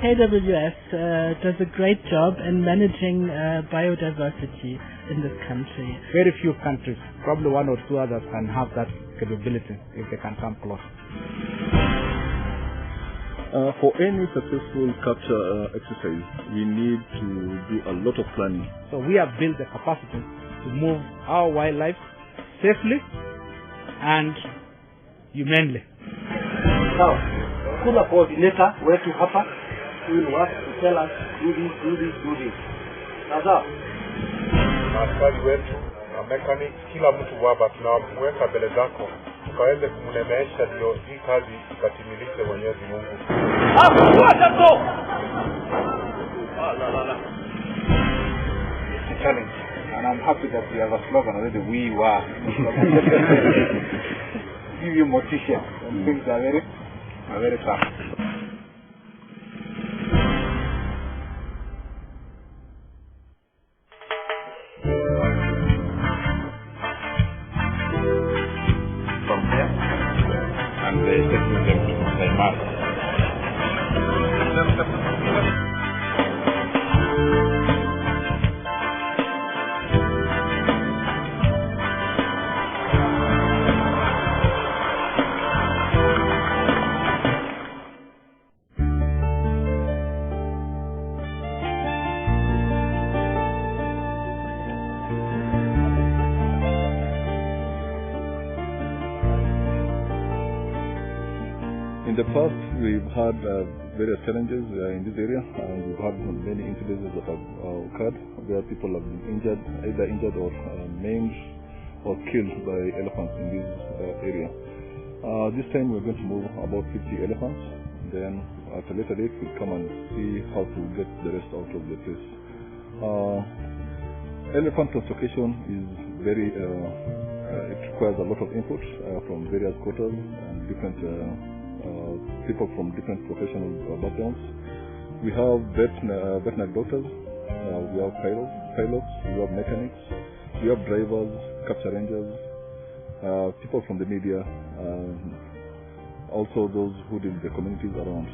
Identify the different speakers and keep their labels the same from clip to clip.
Speaker 1: KWS does a great job in managing biodiversity in this country.
Speaker 2: Very few countries, probably one or two others, can have that capability if they can come close.
Speaker 3: For any successful capture exercise, we need to do a lot of planning.
Speaker 2: So we have built the capacity to move our wildlife safely and humanely.
Speaker 4: Now, kuna coordinator wetu hapa will work to tell us do this. Sasa
Speaker 5: askari wetu na mechanic, kila mtu waba tunamweka mbele zako tukaweze kumnemesha ndio hii kazi ikatimilike Mwenyezi Mungu.
Speaker 4: It's a challenge, and I'm happy that we have a slogan already. We were. Give you motivation when things are very tough.
Speaker 5: From here, and they taking them to the mark.
Speaker 3: In the past, we've had various challenges in this area, and we've had many incidences that have occurred where people have been injured, either injured or maimed or killed by elephants in this area. This time we're going to move about 50 elephants. Then at a later date, we'll come and see how to get the rest out of the place. Elephant translocation is very, it requires a lot of input from various quarters and different people from different professional backgrounds. We have veterinary doctors, we have pilots, we have mechanics, we have drivers, capture rangers, people from the media, also those who deal with the communities around.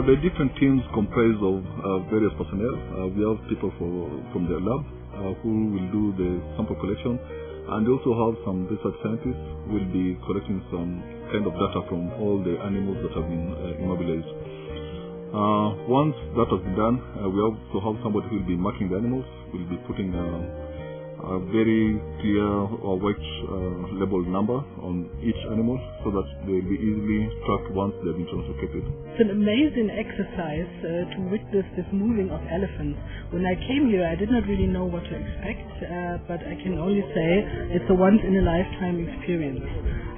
Speaker 3: The different teams comprise of various personnel. We have people from the lab who will do the sample collection, and we also have some research scientists who will be collecting some kind of data from all the animals that have been immobilized. Once that has been done, we also have somebody who will be marking the animals. We'll be putting a very clear or white label number on each animal so that they'll be easily tracked once they've been translocated.
Speaker 1: It's an amazing exercise to witness this moving of elephants. When I came here, I did not really know what to expect, but I can only say it's a once-in-a-lifetime experience.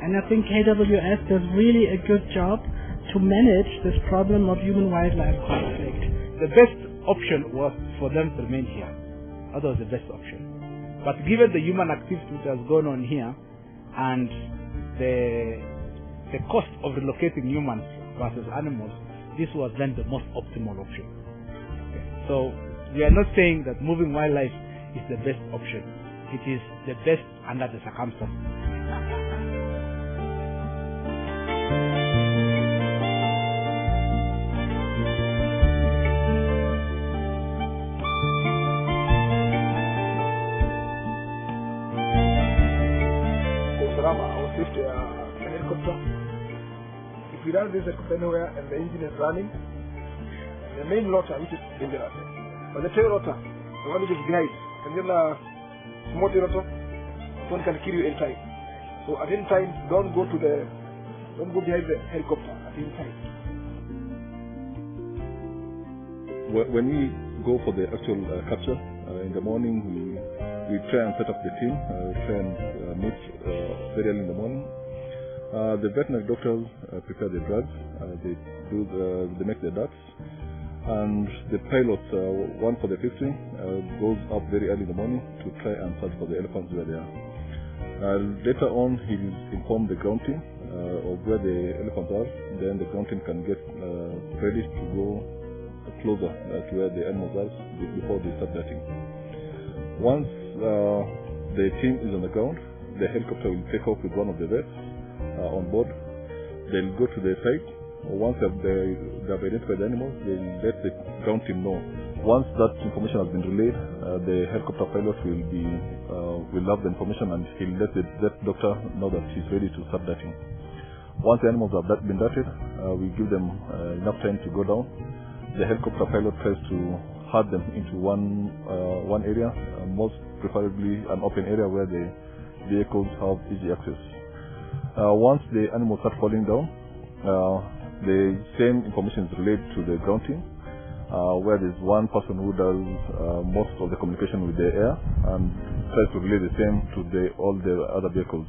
Speaker 1: And I think KWS does really a good job to manage this problem of human-wildlife conflict.
Speaker 2: The best option was for them to remain here. That was the best option. But given the human activity which has gone on here and the cost of relocating humans versus animals, this was then the most optimal option. Okay. So we are not saying that moving wildlife is the best option. It is the best under the circumstances.
Speaker 6: Our safety an helicopter. If we run this helicopter anywhere and the engine is running, the main rotor, which is dangerous, but the tail rotor, the one which is behind, and then the small tail rotor, one can kill you anytime. So at any time, don't go behind the helicopter at any time.
Speaker 3: When we go for the actual capture in the morning, we try and set up the team, try and meet very early in the morning. The veterinary doctors prepare the drugs, they make the ducts, and the pilot, one for the 50, goes up very early in the morning to try and search for the elephants where they are. Later on, he will inform the ground team of where the elephants are. Then the ground team can get ready to go closer to where the animals are before they start darting. Once the team is on the ground, the helicopter will take off with one of the vets on board. they'll go to the site. Once they have identified the animals, they'll let the ground team know. Once that information has been relayed, the helicopter pilot will have the information and he'll let the vet doctor know that he's ready to start darting. Once the animals have been darted, we give them enough time to go down. The helicopter pilot tries to herd them into one area, most preferably an open area where the vehicles have easy access. Once the animals start falling down, the same information is relayed to the ground team, where there's one person who does most of the communication with the air and tries to relay the same to all the other vehicles.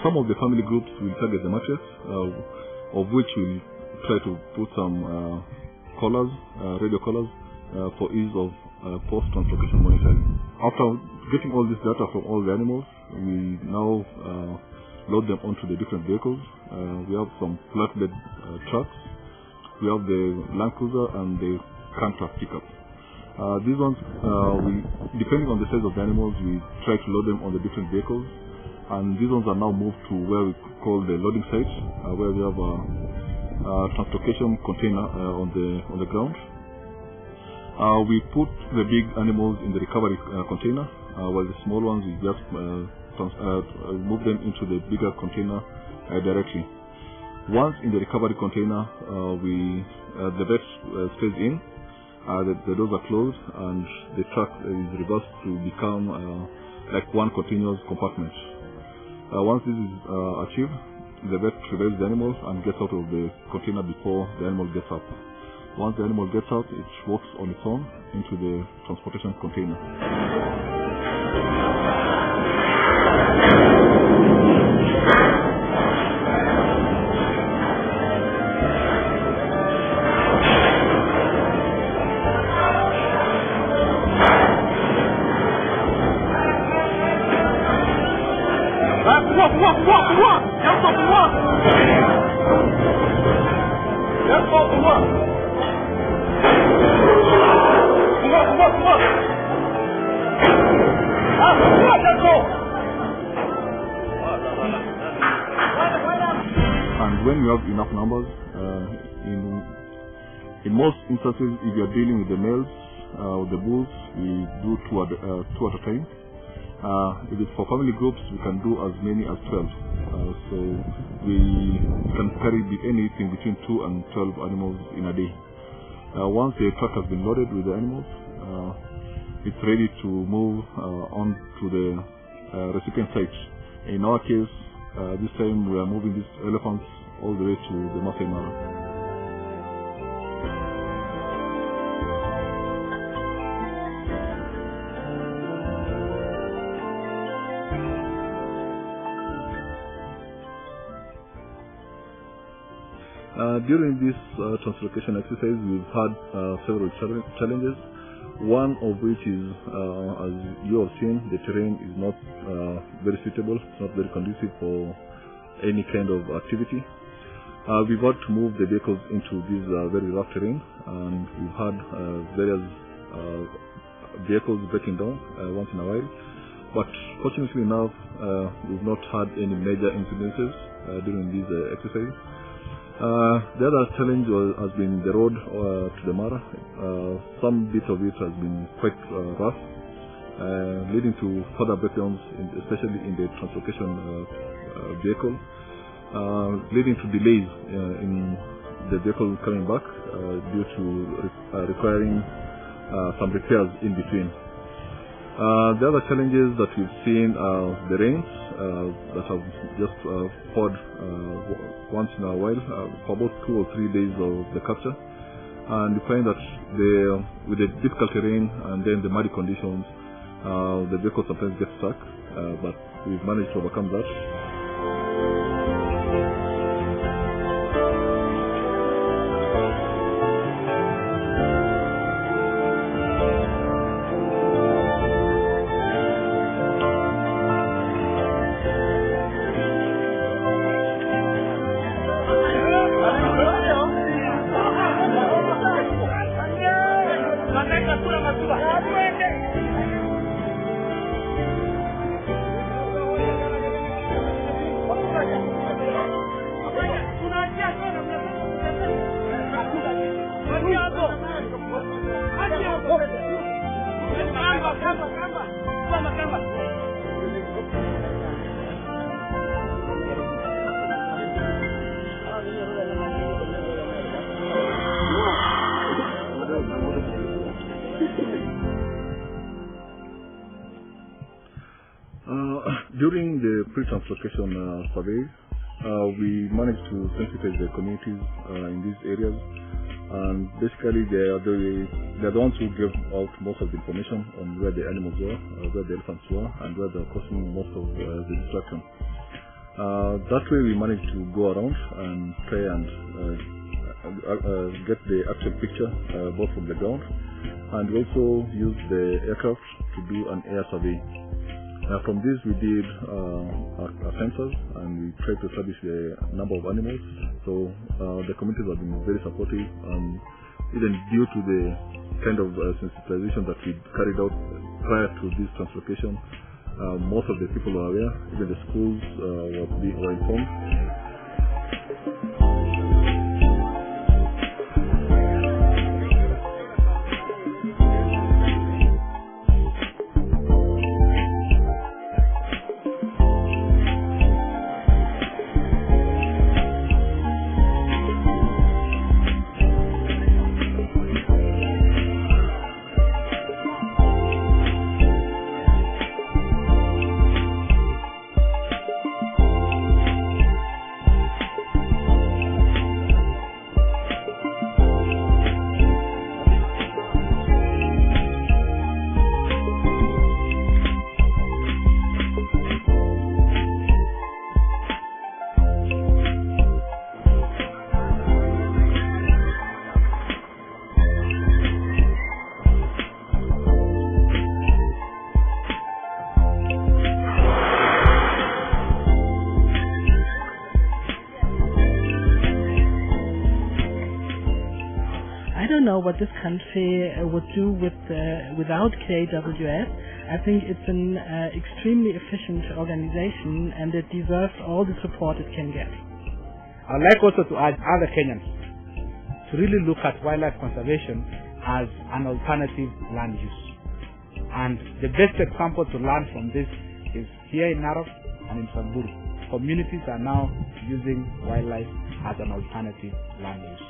Speaker 3: Some of the family groups will target the mattress, of which we'll try to put some collars, radio collars, for ease of post-translocation monitoring. After getting all this data from all the animals, we now load them onto the different vehicles. We have some flatbed trucks, we have the Land Cruiser and the Canter pickup. These ones, depending on the size of the animals, we try to load them on the different vehicles. And these ones are now moved to where we call the loading site, where we have a translocation container on the ground. We put the big animals in the recovery container, while the small ones we just move them into the bigger container directly. Once in the recovery container, the vet stays in. The doors are closed, and the truck is reversed to become like one continuous compartment. Once this is achieved, the vet reveals the animal and gets out of the container before the animal gets up. Once the animal gets out, it walks on its own into the transportation container. And when we have enough numbers, in most instances, if you are dealing with the males, with the bulls, we do two at a time. If it's for family groups, we can do as many as 12. So we can carry anything between 2 and 12 animals in a day. Once the truck has been loaded with the animals, it's ready to move on to the recipient site. In our case, this time we are moving these elephants all the way to the Masai Mara. During this translocation exercise, we've had several challenges. One of which is, as you have seen, the terrain is not very suitable, it's not very conducive for any kind of activity. We've had to move the vehicles into this very rough terrain, and we've had various vehicles breaking down once in a while. But fortunately enough, we've not had any major incidences during this exercise. The other challenge has been the road to the Mara. Some bit of it has been quite rough, leading to further breakdowns, especially in the translocation vehicle, leading to delays in the vehicle coming back due to requiring some repairs in between. The other challenges that we've seen are the rains that have just poured once in a while for about 2 or 3 days of the capture, and we find that with the difficult terrain and then the muddy conditions, the vehicle sometimes gets stuck, but we've managed to overcome that. During the pre-translocation survey, we managed to sensitize the communities in these areas, and basically they are the ones who give out most of the information on where the animals were, where the elephants were, and where they're causing most of the destruction. That way we managed to go around and try and get the actual picture both from the ground, and we also used the aircraft to do an air survey. From this we did sensors, and we tried to establish the number of animals. So the communities have been very supportive, and even due to the kind of sensitization that we carried out prior to this translocation, most of the people were aware, even the schools were informed.
Speaker 1: I don't know what this country would do without KWS. I think it's an extremely efficient organization, and it deserves all the support it can get.
Speaker 2: I'd like also to urge other Kenyans to really look at wildlife conservation as an alternative land use. And the best example to learn from this is here in Narok and in Samburu. Communities are now using wildlife as an alternative land use,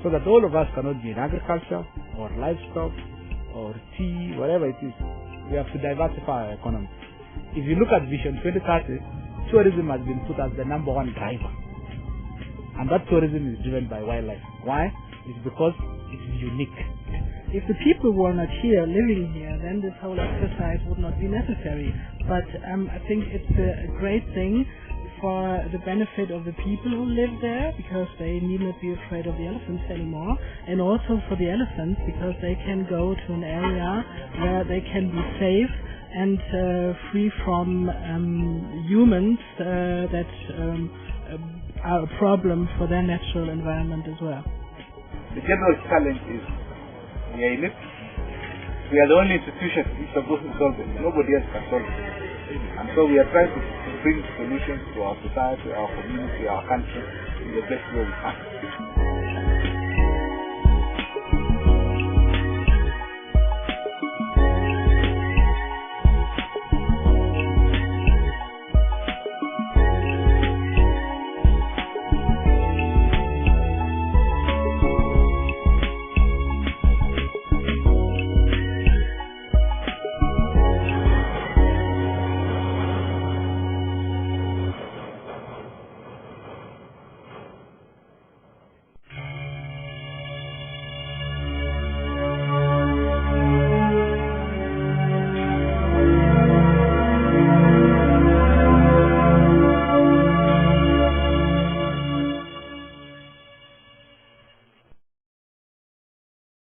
Speaker 2: so that all of us cannot be in agriculture or livestock or tea, whatever it is. We have to diversify our economy. If you look at Vision 2030, tourism has been put as the #1 driver. And that tourism is driven by wildlife. Why? It's because it's unique.
Speaker 1: If the people were not here, living here, then this whole exercise would not be necessary. But I think it's a great thing for the benefit of the people who live there, because they need not be afraid of the elephants anymore, and also for the elephants, because they can go to an area where they can be safe and free from humans that are a problem for their natural environment as well.
Speaker 7: The general challenge is we are in it. We are the only institution which is supposed to solve it. Nobody else can solve it. And so we are trying to bring solutions to our society, our community, our country in the best way we can.